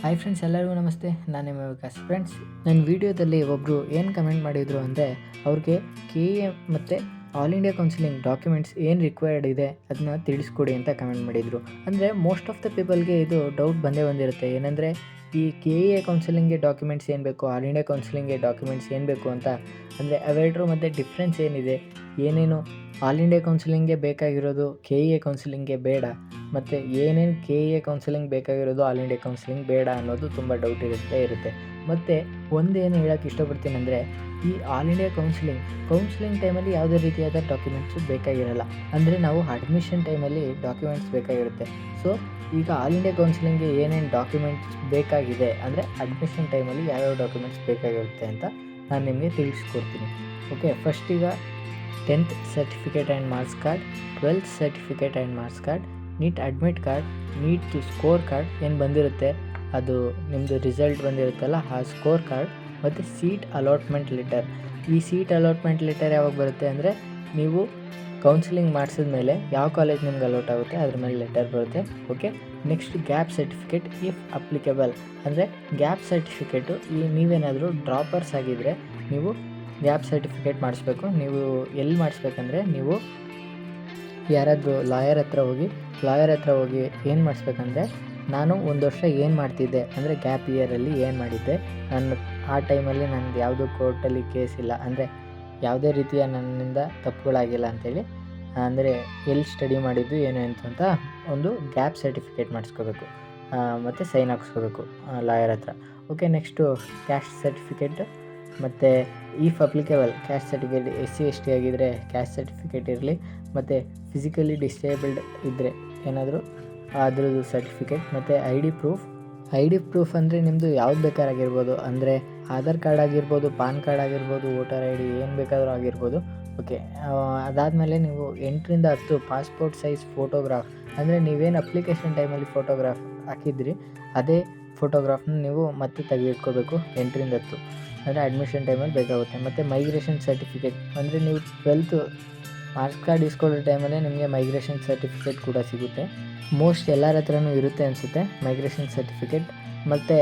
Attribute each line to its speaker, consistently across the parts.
Speaker 1: Hi friends, ಎಲ್ಲರಿಗೂ ನಮಸ್ತೆ. ನಾನು ನಿಮ್ಮ ವಿಕಾಸ್. ಫ್ರೆಂಡ್ಸ್, ನನ್ನ ವೀಡಿಯೋದಲ್ಲಿ ಒಬ್ಬರು ಏನು ಕಮೆಂಟ್ ಮಾಡಿದರು ಅಂದರೆ, ಅವ್ರಿಗೆ KA ಮತ್ತು ಆಲ್ ಇಂಡಿಯಾ ಕೌನ್ಸಿಲಿಂಗ್ ಡಾಕ್ಯುಮೆಂಟ್ಸ್ ಏನು ರಿಕ್ವೈರ್ಡ್ ಇದೆ ಅದನ್ನ ತಿಳಿಸ್ಕೊಡಿ ಅಂತ ಕಮೆಂಟ್ ಮಾಡಿದರು. ಅಂದರೆ ಮೋಸ್ಟ್ ಆಫ್ ದ ಪೀಪಲ್ಗೆ ಇದು ಡೌಟ್ ಬಂದಿರುತ್ತೆ. ಏನಂದರೆ, ಈ KA ಕೌನ್ಸಿಲಿಂಗ್ಗೆ ಡಾಕ್ಯುಮೆಂಟ್ಸ್ ಏನು ಬೇಕು, ಆಲ್ ಇಂಡಿಯಾ ಕೌನ್ಸಿಲಿಂಗ್ಗೆ ಡಾಕ್ಯುಮೆಂಟ್ಸ್ ಏನು ಬೇಕು ಅಂತ. ಅಂದರೆ ಅವೆರಡರ ಮಧ್ಯೆ ಡಿಫ್ರೆನ್ಸ್ ಏನಿದೆ, ಏನೇನು ಆಲ್ ಇಂಡಿಯಾ ಕೌನ್ಸಿಲಿಂಗ್ಗೆ ಬೇಕಾಗಿರೋದು KA ಕೌನ್ಸಿಲಿಂಗ್ಗೆ ಬೇಡ, ಮತ್ತು ಏನೇನು KA ಕೌನ್ಸಿಲಿಂಗ್ ಬೇಕಾಗಿರೋದು ಆಲ್ ಇಂಡಿಯಾ ಕೌನ್ಸಿಲಿಂಗ್ ಬೇಡ ಅನ್ನೋದು ತುಂಬ ಡೌಟ್ ಇರುತ್ತೆ. ಮತ್ತು ಒಂದೇನು ಹೇಳೋಕ್ಕೆ ಇಷ್ಟಪಡ್ತೀನಿ ಅಂದರೆ, ಈ ಆಲ್ ಇಂಡಿಯಾ ಕೌನ್ಸಿಲಿಂಗ್ ಟೈಮಲ್ಲಿ ಯಾವುದೇ ರೀತಿಯಾದ ಡಾಕ್ಯುಮೆಂಟ್ಸು ಬೇಕಾಗಿರಲ್ಲ. ಅಂದರೆ ನಾವು ಅಡ್ಮಿಷನ್ ಟೈಮಲ್ಲಿ ಡಾಕ್ಯುಮೆಂಟ್ಸ್ ಬೇಕಾಗಿರುತ್ತೆ. ಸೊ ಈಗ ಆಲ್ ಇಂಡಿಯಾ ಕೌನ್ಸಿಲಿಂಗ್ಗೆ ಏನೇನು ಡಾಕ್ಯುಮೆಂಟ್ಸ್ ಬೇಕಾಗಿದೆ ಅಂದರೆ, ಅಡ್ಮಿಷನ್ ಟೈಮಲ್ಲಿ ಯಾವ್ಯಾವ ಡಾಕ್ಯುಮೆಂಟ್ಸ್ ಬೇಕಾಗಿರುತ್ತೆ ಅಂತ ನಾನು ನಿಮಗೆ ತಿಳಿಸ್ಕೊಡ್ತೀನಿ. ಓಕೆ, ಫಸ್ಟ್ ಈಗ 10th certificate and marks card, 12th certificate and marks card, NEET admit card, NEET score card ಏನು ಬಂದಿರುತ್ತೆ, ಅದು ನಿಮ್ಮದು ರಿಸಲ್ಟ್ ಬಂದಿರುತ್ತಲ್ಲ ಆ ಸ್ಕೋರ್ ಕಾರ್ಡ್, ಮತ್ತು ಸೀಟ್ ಅಲಾಟ್ಮೆಂಟ್ ಲೆಟರ್. ಈ ಸೀಟ್ ಅಲಾಟ್ಮೆಂಟ್ ಲೆಟರ್ ಯಾವಾಗ ಬರುತ್ತೆ ಅಂದರೆ, ನೀವು ಕೌನ್ಸಿಲಿಂಗ್ ಮಾಡಿಸಿದ್ಮೇಲೆ ಯಾವ ಕಾಲೇಜ್ ನಿಮ್ಗೆ ಅಲಾಟ್ ಆಗುತ್ತೆ ಅದ್ರ ಮೇಲೆ ಲೆಟರ್ ಬರುತ್ತೆ. Okay, next gap certificate if applicable. ಅಂದರೆ ಗ್ಯಾಪ್ ಸರ್ಟಿಫಿಕೇಟು, ನೀವೇನಾದರೂ ಡ್ರಾಪರ್ಸ್ ಆಗಿದ್ದರೆ ನೀವು ಗ್ಯಾಪ್ ಸರ್ಟಿಫಿಕೇಟ್ ಮಾಡಿಸ್ಬೇಕು. ನೀವು ಎಲ್ಲಿ ಮಾಡಿಸ್ಬೇಕಂದ್ರೆ, ನೀವು ಯಾರಾದರೂ ಲಾಯರ್ ಹತ್ರ ಹೋಗಿ ಏನು ಮಾಡಿಸ್ಬೇಕಂದ್ರೆ, ನಾನು ಒಂದು ವರ್ಷ ಏನು ಮಾಡ್ತಿದ್ದೆ ಅಂದರೆ ಗ್ಯಾಪ್ ಇಯರಲ್ಲಿ ಏನು ಮಾಡಿದ್ದೆ, ನಾನು ಆ ಟೈಮಲ್ಲಿ ನನಗೆ ಯಾವುದೂ ಕೋರ್ಟಲ್ಲಿ ಕೇಸ್ ಇಲ್ಲ, ಅಂದರೆ ಯಾವುದೇ ರೀತಿಯ ನನ್ನಿಂದ ತಪ್ಪುಗಳಾಗಿಲ್ಲ ಅಂಥೇಳಿ, ಅಂದರೆ ಎಲ್ಲಿ ಸ್ಟಡಿ ಮಾಡಿದ್ದು ಏನು ಅಂತ ಒಂದು ಗ್ಯಾಪ್ ಸರ್ಟಿಫಿಕೇಟ್ ಮಾಡಿಸ್ಕೋಬೇಕು, ಮತ್ತು ಸೈನ್ ಹಾಕ್ಸ್ಕೋಬೇಕು ಲಾಯರ್ ಹತ್ರ. ಓಕೆ, ನೆಕ್ಸ್ಟು ಕ್ಯಾಸ್ಟ್ ಸರ್ಟಿಫಿಕೇಟ್, ಮತ್ತು if applicable caste certificate. SC/ST ಆಗಿದ್ದರೆ ಕ್ಯಾಸ್ಟ್ ಸರ್ಟಿಫಿಕೇಟ್ ಇರಲಿ, ಮತ್ತು ಫಿಸಿಕಲಿ ಡಿಸೇಬಲ್ಡ್ ಇದ್ದರೆ ಏನಾದರೂ ಅದ್ರದ್ದು ಸರ್ಟಿಫಿಕೇಟ್, ಮತ್ತು ಐ ಡಿ ಪ್ರೂಫ್ ಅಂದರೆ ನಿಮ್ಮದು ಯಾವ್ದು ಬೇಕಾರಾಗಿರ್ಬೋದು, ಅಂದರೆ ಆಧಾರ್ ಕಾರ್ಡ್ ಆಗಿರ್ಬೋದು, ಪಾನ್ ಕಾರ್ಡ್ ಆಗಿರ್ಬೋದು, ವೋಟರ್ ID ಏನು ಬೇಕಾದರೂ ಆಗಿರ್ಬೋದು. ಓಕೆ, ಅದಾದಮೇಲೆ ನೀವು 8ರಿಂದ 10 ಪಾಸ್ಪೋರ್ಟ್ ಸೈಜ್ ಫೋಟೋಗ್ರಾಫ್, ಅಂದರೆ ನೀವೇನು ಅಪ್ಲಿಕೇಶನ್ ಟೈಮಲ್ಲಿ ಫೋಟೋಗ್ರಾಫ್ ಹಾಕಿದ್ರಿ ಅದೇ ಫೋಟೋಗ್ರಾಫ್ನ ನೀವು ಮತ್ತೆ ತೆಗೆದಿಟ್ಕೋಬೇಕು 8ರಿಂದ 10, ಅಂದರೆ ಅಡ್ಮಿಷನ್ ಟೈಮಲ್ಲಿ ಬೇಕಾಗುತ್ತೆ. ಮತ್ತು ಮೈಗ್ರೇಷನ್ ಸರ್ಟಿಫಿಕೇಟ್, ಅಂದರೆ ನೀವು 12th ಮಾರ್ಕ್ಸ್ ಕಾರ್ಡ್ ಇಸ್ಕೊಳ್ಳೋ ಟೈಮಲ್ಲೇ ನಿಮಗೆ ಮೈಗ್ರೇಷನ್ ಸರ್ಟಿಫಿಕೇಟ್ ಕೂಡ ಸಿಗುತ್ತೆ. ಮೋಸ್ಟ್ ಎಲ್ಲರ ಹತ್ರನೂ ಇರುತ್ತೆ ಅನಿಸುತ್ತೆ ಮೈಗ್ರೇಷನ್ ಸರ್ಟಿಫಿಕೇಟ್. ಮತ್ತು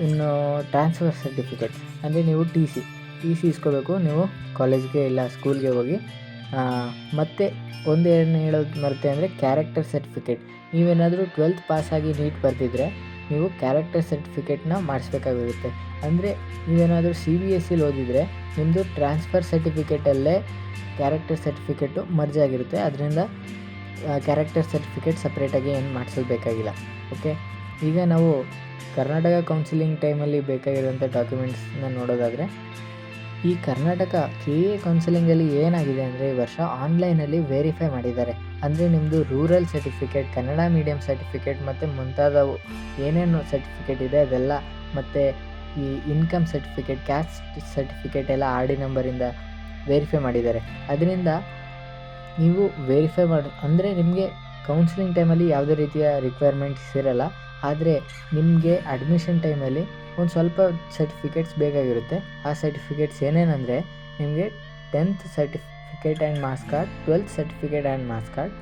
Speaker 1: ಇನ್ನು ಟ್ರಾನ್ಸ್ಫರ್ ಸರ್ಟಿಫಿಕೇಟ್, ಅಂದರೆ ನೀವು ಟಿ ಸಿ ಇಸ್ಕೋಬೇಕು ನೀವು ಕಾಲೇಜ್ಗೆ ಇಲ್ಲ ಸ್ಕೂಲ್ಗೆ ಹೋಗಿ. ಮತ್ತು ಏನು ಹೇಳೋದು ಮರೆತೆ ಅಂದರೆ ಕ್ಯಾರೆಕ್ಟರ್ ಸರ್ಟಿಫಿಕೇಟ್. ನೀವೇನಾದರೂ 12th ಪಾಸಾಗಿ ನೀಟ್ ಬರ್ತಿದ್ರೆ ನೀವು ಕ್ಯಾರೆಕ್ಟರ್ ಸರ್ಟಿಫಿಕೇಟ್ನ ಮಾಡಿಸ್ಬೇಕಾಗಿರುತ್ತೆ. ಅಂದರೆ ನೀವೇನಾದರೂ CBSEಲಿ ಓದಿದರೆ ನಿಮ್ಮದು ಟ್ರಾನ್ಸ್ಫರ್ ಸರ್ಟಿಫಿಕೇಟಲ್ಲೇ ಕ್ಯಾರೆಕ್ಟರ್ ಸರ್ಟಿಫಿಕೇಟು ಮರ್ಜ್ ಆಗಿರುತ್ತೆ. ಅದರಿಂದ ಕ್ಯಾರೆಕ್ಟರ್ ಸರ್ಟಿಫಿಕೇಟ್ ಸಪ್ರೇಟಾಗಿ ಏನು ಮಾಡಿಸೋದು ಬೇಕಾಗಿಲ್ಲ. ಓಕೆ, ಈಗ ನಾವು ಕರ್ನಾಟಕ ಕೌನ್ಸಿಲಿಂಗ್ ಟೈಮಲ್ಲಿ ಬೇಕಾಗಿರುವಂಥ ಡಾಕ್ಯುಮೆಂಟ್ಸ್ನ ನೋಡೋದಾದರೆ, ಈ ಕರ್ನಾಟಕ KA ಕೌನ್ಸಿಲಿಂಗಲ್ಲಿ ಏನಾಗಿದೆ ಅಂದರೆ, ಈ ವರ್ಷ ಆನ್ಲೈನಲ್ಲಿ ವೆರಿಫೈ ಮಾಡಿದ್ದಾರೆ. ಅಂದರೆ ನಿಮ್ಮದು rural certificate, Kannada medium certificate ಮತ್ತು ಮುಂತಾದವು ಏನೇನು ಸರ್ಟಿಫಿಕೇಟ್ ಇದೆ ಅದೆಲ್ಲ, ಮತ್ತು ಈ ಇನ್ಕಮ್ ಸರ್ಟಿಫಿಕೇಟ್, ಕ್ಯಾಸ್ಟ್ ಸರ್ಟಿಫಿಕೇಟ್ ಎಲ್ಲ RD ನಂಬರಿಂದ ವೆರಿಫೈ ಮಾಡಿದ್ದಾರೆ. ಅದರಿಂದ ನೀವು ವೆರಿಫೈ ಅಂದರೆ ನಿಮಗೆ ಕೌನ್ಸಿಲಿಂಗ್ ಟೈಮಲ್ಲಿ ಯಾವುದೇ ರೀತಿಯ ರಿಕ್ವೈರ್ಮೆಂಟ್ಸ್ ಇರಲ್ಲ. ಆದರೆ ನಿಮಗೆ ಅಡ್ಮಿಷನ್ ಟೈಮಲ್ಲಿ ಒಂದು ಸ್ವಲ್ಪ ಸರ್ಟಿಫಿಕೇಟ್ಸ್ ಬೇಕಾಗಿರುತ್ತೆ. ಆ ಸರ್ಟಿಫಿಕೇಟ್ಸ್ ಏನೇನೆಂದರೆ, ನಿಮಗೆ 10th certificate and marks card, 12th certificate and marks card,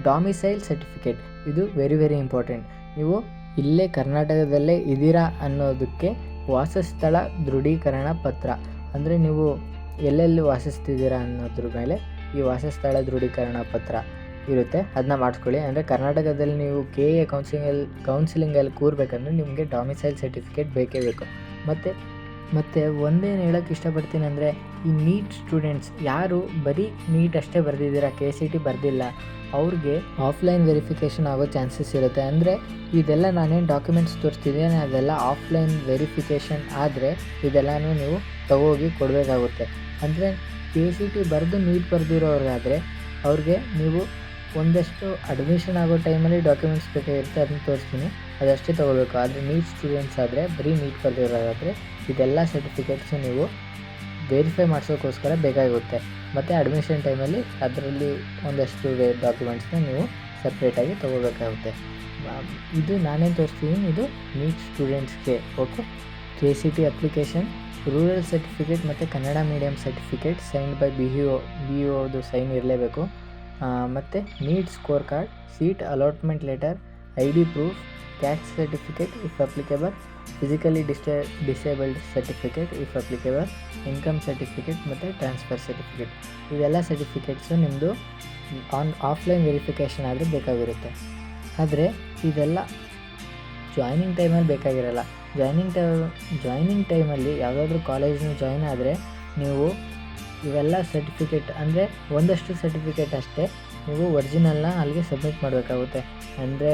Speaker 1: domicile certificate. ಇದು ವೆರಿ ಇಂಪಾರ್ಟೆಂಟ್. ನೀವು ಇಲ್ಲೇ ಕರ್ನಾಟಕದಲ್ಲೇ ಇದ್ದೀರಾ ಅನ್ನೋದಕ್ಕೆ ವಾಸಸ್ಥಳ ದೃಢೀಕರಣ ಪತ್ರ, ಅಂದರೆ ನೀವು ಎಲ್ಲೆಲ್ಲಿ ವಾಸಿಸ್ತಿದ್ದೀರಾ ಅನ್ನೋದ್ರ ಮೇಲೆ ಈ ವಾಸಸ್ಥಳ ದೃಢೀಕರಣ ಪತ್ರ ಇರುತ್ತೆ, ಅದನ್ನ ಮಾಡಿಸ್ಕೊಳ್ಳಿ. ಅಂದರೆ ಕರ್ನಾಟಕದಲ್ಲಿ ನೀವು KA ಕೌನ್ಸಿಲಿಂಗಲ್ಲಿ ಕೂರಬೇಕಂದ್ರೆ ನಿಮಗೆ ಡಾಮಿಸೈಲ್ ಸರ್ಟಿಫಿಕೇಟ್ ಬೇಕೇ ಬೇಕು. ಮತ್ತು ಒಂದೇನು ಹೇಳೋಕ್ಕೆ ಇಷ್ಟಪಡ್ತೀನಿ ಅಂದರೆ, ಈ ನೀಟ್ ಸ್ಟೂಡೆಂಟ್ಸ್ ಯಾರು ಬರೀ ನೀಟ್ ಅಷ್ಟೇ ಬರೆದಿದ್ದೀರಾ, KCT ಬರೆದಿಲ್ಲ, ಅವ್ರಿಗೆ ಆಫ್ಲೈನ್ ವೆರಿಫಿಕೇಷನ್ ಆಗೋ ಚಾನ್ಸಸ್ ಇರುತ್ತೆ. ಅಂದರೆ ಇದೆಲ್ಲ ನಾನೇನು ಡಾಕ್ಯುಮೆಂಟ್ಸ್ ತೋರಿಸ್ತಿದ್ದೇನೆ ಅದೆಲ್ಲ ಆಫ್ಲೈನ್ ವೆರಿಫಿಕೇಷನ್ ಆದರೆ ಇದೆಲ್ಲನೂ ನೀವು ತಗೋಗಿ ಕೊಡಬೇಕಾಗುತ್ತೆ. ಅಂದರೆ KCT ಬರೆದು ನೀಟ್ ಬರೆದಿರೋರ್ಗಾದರೆ ಅವ್ರಿಗೆ ನೀವು ಒಂದಷ್ಟು ಅಡ್ಮಿಷನ್ ಆಗೋ ಟೈಮಲ್ಲಿ ಡಾಕ್ಯುಮೆಂಟ್ಸ್ ಬೇಕಾಗಿರುತ್ತೆ, ಅದನ್ನ ತೋರಿಸ್ತೀನಿ, ಅದಷ್ಟೇ ತೊಗೋಬೇಕು. ಆದರೆ ನೀಟ್ ಸ್ಟೂಡೆಂಟ್ಸ್ ಆದರೆ, ಬರೀ ನೀಟ್ ಬರೆದಿರೋರಾದರೆ ಇದೆಲ್ಲ ಸರ್ಟಿಫಿಕೇಟ್ಸು ನೀವು ವೆರಿಫೈ ಮಾಡಿಸೋಕ್ಕೋಸ್ಕರ ಬೇಕಾಗುತ್ತೆ. ಮತ್ತು ಅಡ್ಮಿಷನ್ ಟೈಮಲ್ಲಿ ಅದರಲ್ಲಿ ಒಂದಷ್ಟು ಡಾಕ್ಯುಮೆಂಟ್ಸ್ನ ನೀವು ಸಪ್ರೇಟಾಗಿ ತೊಗೋಬೇಕಾಗುತ್ತೆ. ಇದು ನಾನೇನು ತೋರಿಸ್ತೀನಿ, ಇದು ನೀಟ್ ಸ್ಟೂಡೆಂಟ್ಸ್ಗೆ. Okay, KCT application, rural certificate ಮತ್ತು Kannada medium certificate signed by BEOದು ಸೈನ್ ಇರಲೇಬೇಕು. ಮತ್ತು NEET score card, seat allotment letter, ID proof, caste certificate if applicable, physically disabled certificate if applicable, income certificate ಮತ್ತು ಟ್ರಾನ್ಸ್ಫರ್ ಸರ್ಟಿಫಿಕೇಟ್. ಇವೆಲ್ಲ certificates ನಿಮ್ಮದು offline verification ಆದರೆ ಬೇಕಾಗಿರುತ್ತೆ. ಆದರೆ ಇದೆಲ್ಲ ಜಾಯ್ನಿಂಗ್ ಟೈಮಲ್ಲಿ ಬೇಕಾಗಿರಲ್ಲ. ಜಾಯ್ನಿಂಗ್ ಟೈಮಲ್ಲಿ ಯಾವುದಾದ್ರೂ ಕಾಲೇಜ್ನ ಜಾಯ್ನ್ ಆದರೆ ನೀವು ಇವೆಲ್ಲ ಸರ್ಟಿಫಿಕೇಟ್ ಅಂದರೆ ಒಂದಷ್ಟು ಸರ್ಟಿಫಿಕೇಟ್ ಅಷ್ಟೇ ನೀವು ಒರಿಜಿನಲ್ನ ಅಲ್ಲಿಗೆ ಸಬ್ಮಿಟ್ ಮಾಡಬೇಕಾಗುತ್ತೆ. ಅಂದರೆ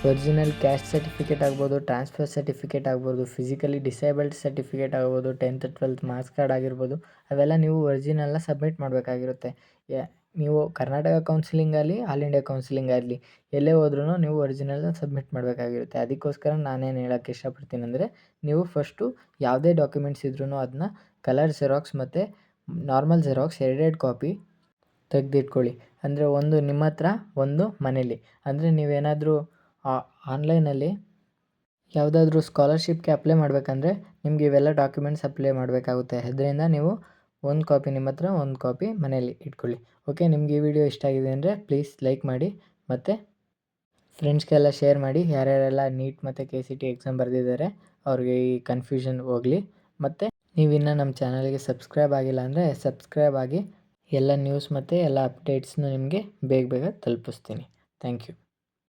Speaker 1: ಒರಿಜಿನಲ್ ಕ್ಯಾಸ್ಟ್ ಸರ್ಟಿಫಿಕೇಟ್ ಆಗ್ಬೋದು, ಟ್ರಾನ್ಸ್ಫರ್ ಸರ್ಟಿಫಿಕೇಟ್ ಆಗ್ಬೋದು, ಫಿಸಿಕಲಿ ಡಿಸೇಬಲ್ಡ್ ಸರ್ಟಿಫಿಕೇಟ್ ಆಗ್ಬೋದು, 10th 12th ಮಾರ್ಕ್ಸ್ ಕಾರ್ಡ್ ಆಗಿರ್ಬೋದು, ಅವೆಲ್ಲ ನೀವು ಒರಿಜಿನಲ್ನ ಸಬ್ಮಿಟ್ ಮಾಡಬೇಕಾಗಿರುತ್ತೆ. ನೀವು ಕರ್ನಾಟಕ ಕೌನ್ಸಿಲಿಂಗಲ್ಲಿ, ಆಲ್ ಇಂಡಿಯಾ ಕೌನ್ಸಿಲಿಂಗ್ ಆಗಲಿ ಎಲ್ಲೇ ಹೋದ್ರೂ ನೀವು ಒರಿಜಿನಲ್ನ ಸಬ್ಮಿಟ್ ಮಾಡಬೇಕಾಗಿರುತ್ತೆ. ಅದಕ್ಕೋಸ್ಕರ ನಾನೇನು ಹೇಳೋಕ್ಕೆ ಇಷ್ಟಪಡ್ತೀನಿ ಅಂದರೆ, ನೀವು ಫಸ್ಟು ಯಾವುದೇ ಡಾಕ್ಯುಮೆಂಟ್ಸ್ ಇದ್ರೂ ಅದನ್ನ ಕಲರ್ ಜೆರಾಕ್ಸ್ ಮತ್ತು ನಾರ್ಮಲ್ ಜೆರಾಕ್ಸ್ 2 ಕಾಪಿ ತೆಗೆದಿಟ್ಕೊಳ್ಳಿ. ಅಂದರೆ ಒಂದು ನಿಮ್ಮ ಹತ್ರ, ಒಂದು ಮನೇಲಿ. ಅಂದರೆ ನೀವೇನಾದರೂ ಆನ್ಲೈನಲ್ಲಿ ಯಾವುದಾದ್ರೂ ಸ್ಕಾಲರ್ಶಿಪ್ಗೆ ಅಪ್ಲೈ ಮಾಡಬೇಕಂದ್ರೆ ನಿಮಗೆ ಇವೆಲ್ಲ ಡಾಕ್ಯುಮೆಂಟ್ಸ್ ಅಪ್ಲೈ ಮಾಡಬೇಕಾಗುತ್ತೆ. ಅದರಿಂದ ನೀವು ಒಂದು ಕಾಪಿ ನಿಮ್ಮ ಹತ್ರ, ಒಂದು ಕಾಪಿ ಮನೇಲಿ ಇಟ್ಕೊಳ್ಳಿ. ಓಕೆ, ನಿಮ್ಗೆ ಈ ವಿಡಿಯೋ ಇಷ್ಟ ಆಗಿದೆ ಅಂದರೆ ಪ್ಲೀಸ್ ಲೈಕ್ ಮಾಡಿ ಮತ್ತು ಫ್ರೆಂಡ್ಸ್ಗೆಲ್ಲ ಶೇರ್ ಮಾಡಿ. ಯಾರ್ಯಾರೆಲ್ಲ ನೀಟ್ ಮತ್ತು KCT ಎಕ್ಸಾಮ್ ಬರೆದಿದ್ದಾರೆ ಅವ್ರಿಗೆ ಈ ಕನ್ಫ್ಯೂಷನ್ ಹೋಗಲಿ. ಮತ್ತು ನೀವಿನ್ನೂ ನಮ್ಮ ಚಾನಲ್ಗೆ ಸಬ್ಸ್ಕ್ರೈಬ್ ಆಗಿಲ್ಲ ಅಂದರೆ ಸಬ್ಸ್ಕ್ರೈಬ್ ಆಗಿ. ಎಲ್ಲ ನ್ಯೂಸ್ ಮತ್ತು ಎಲ್ಲ ಅಪ್ಡೇಟ್ಸ್ನು ನಿಮಗೆ ಬೇಗ ತಲುಪಿಸ್ತೀನಿ. Thank you.